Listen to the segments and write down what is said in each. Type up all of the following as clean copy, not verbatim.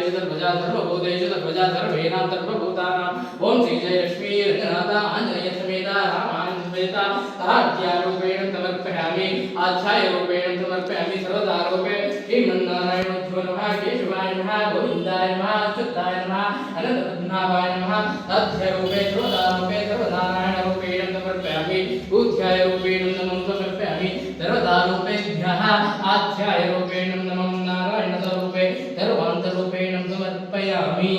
सर्वेषु सर्वजा सर्वभूतेषु सर्वजा सर्वेणां सर्वभूतानां ओम श्री जय लक्ष्मी रंगनाथ आंजनेय समेत रामानंद समेत आद्यारूपेण समर्पयामि आध्यायरूपेण समर्पयामि सर्वदारूपे श्रीमन्नारायणोऽभ्यो नमः केशवाय नमः गोविन्दाय नमः अच्युताय नमः अनन्तपद्मनाभाय नमः आध्यायरूपे सर्वदारूपे सर्वनारायणरूपेण समर्पयामि बुद्ध्यायरूपेण नमः समर्पयामि सर्वदारूपेभ्यः आध्यायरूपेण नमः नारायणस्वरूपे सर्वान्तरूपेण समर्पयामि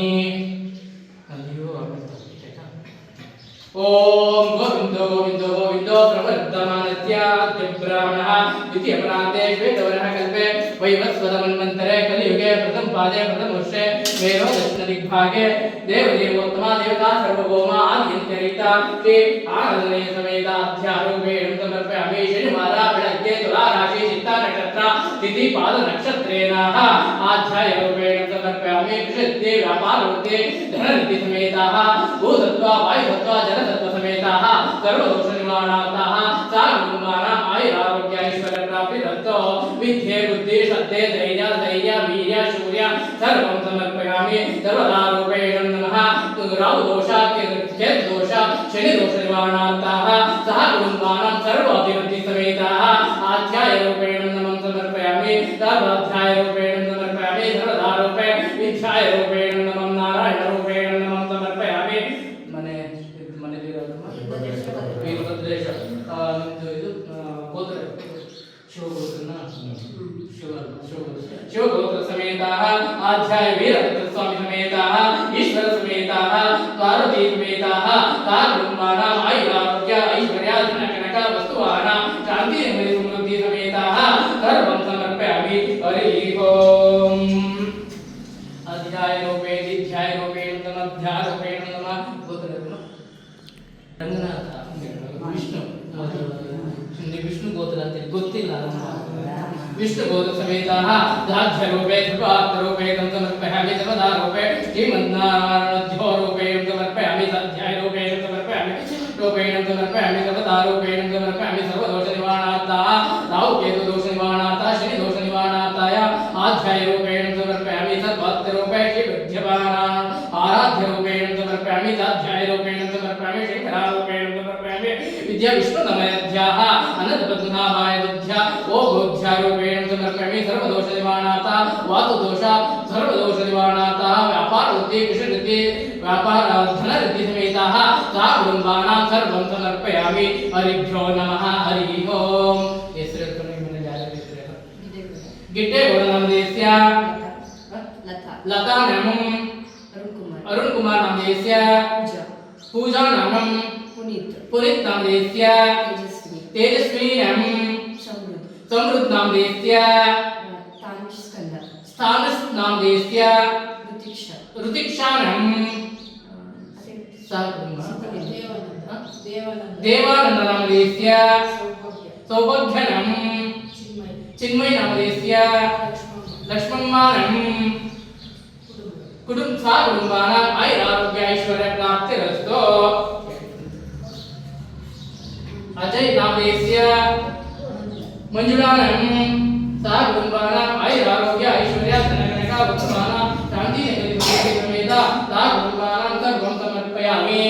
ओम गोविंदो गोविंदो गोविंदो प्रवर्तमानस्याद्य ब्राह्मणः द्वितीयपरान्ते श्वेतवर्णः कल्पे वैवस्वतमन्वन्तरे कलियुगे प्रथम पादे प्रथम वर्षे मेरो दक्षिणदिग्भागे देवदेवोत्तमा देवता सर्वभौमा आद्यन्तरिता ते आनन्दने समेताध्यारूपेण समर्पयामि शनिवार बेळಗ್ಗೆ तुला राशि चित्ता नक्षत्र तिथि पाद नक्षत्रेणाः आध्यायरूपेण समर्पयामि कृषद्ये व्यापारोद्ये धननिधि समेताः भूतत्व वायुतत्व जलतत्व समेताः सर्वदोष निवारणार्थाः सारकुमाराम् आयुरारोग्य ऐश्वर्य प्राप्तिरस्तु विद्ये बुद्धि श्रद्धे धैर्य वीर्य शौर्य सर्वं समर्पयामि सर्वदारूपेण नमः राहुदोष केतुदोष शनिदोष निवारणार्थाः सह कुटुम्बानां सर्व अभिवृद्धि समेताः आध्यायरूपेण नमः समर्पयामि सर्वाध्यायरूपेण समर्पयामि सर्वदारूपे विद्यायरूपेण नमः नारायणरूपेण नमः समर्पयामि मने वीरभद्रेश ಇದು ಗೋತ್ರ ಶಿವಗೋತ್ರನ ಶಿವಗೋತ್ರ ಸಮೇತಾಃ ಆಧ್ಯಾಯ ವೀರಭದ್ರ ಸ್ವಾಮಿ ಸಮೇತಾಃ ಈಶ್ವರ ಸಮೇತಾಃ ಪಾರ್ವತಿ ಸಮೇತಾಃ ತಾರುಮಾನಾಂ ಆಯುರಾರೋಗ್ಯ ಐಶ್ವರ್ಯ ಧನ ಕನಕ ವಸ್ತುವಾಹನ ಶಾಂತಿ ನೆಮ್ಮದಿ ಸಮೃದ್ಧಿ ಸಮೇತಾಃ ಸರ್ವಂ ಸಮರ್ಪಯಾಮಿ ಹರಿ ಓಂ ಅಧ್ಯಾಯ ರೂಪೇ ದಿಧ್ಯಾಯ ರೂಪೇಣ ನಮಃ ಧ್ಯಾಯ ರೂಪೇಣ ನಮಃ ಗೋತ್ರನ ರಂಗನಾಥ ವಿಷ್ಣು ವಿಷ್ಣು ಗೋತ್ರ ಅಂತ ಗೊತ್ತಿಲ್ಲ विष्णु गोत्र समेताः दाध्य रूपे ध्रुवार्थ रूपे तं समर्पयामि सर्वदा रूपे श्रीमन्नारायणध्यो रूपेण समर्पयामि सध्याय रूपेण समर्पयामि सर्वदा रूपेण समर्पयामि सर्वदोष निवारणार्थाः राहु केतु दोष निवारणार्थाः शनि दोष निवारणार्थाय आध्याय रूपेण समर्पयामि सर्वत्र रूपे श्रीविद्यमानाम् आराध्य रूपेण समर्पयामि साध्याय रूपेण समर्पयामि शंकरा रूपेण समर्पयामि विद्या विष्णु नमयध्याः अनन्तपद्मनाभाय दध्या ओ गोध्यारूपेण समर्पयामि सर्वदोष निवारणार्था वातुदोष सर्वदोष निवारणार्था व्यापार वृद्धि कृषि वृद्धि व्यापार धन वृद्धि समेताः सा कुटुम्बानां सर्वं समर्पयामि हरिभ्यो नमः हरि ओम गिड्डेगौड नामधेयस्य लता नामं अरुण कुमार नामधेयस्य पूजा नामं पुनीत नामधेयस्य तेजस्वी नामं समृद्ध नामधेयस्य स्थानस नामधेयस्य ऋतिक्षा नामं देवानंद नामधेयस्य सौभाग्य नामं चिन्मय नामधेयस्य लक्ष्मम्मा नामं कुटुम्बानाम् आयुरारोग्य ऐश्वर्य प्राप्तिरस्तु अजय नामधेयस्य मंजुळा नामं सा कुटुम्बानाम् आयुरारोग्य ऐश्वर्य धनकनक वस्तुमाना शान्ति नेಮ್ಮದಿ समेत सा कुटुम्बानां सर्वं समर्पयामि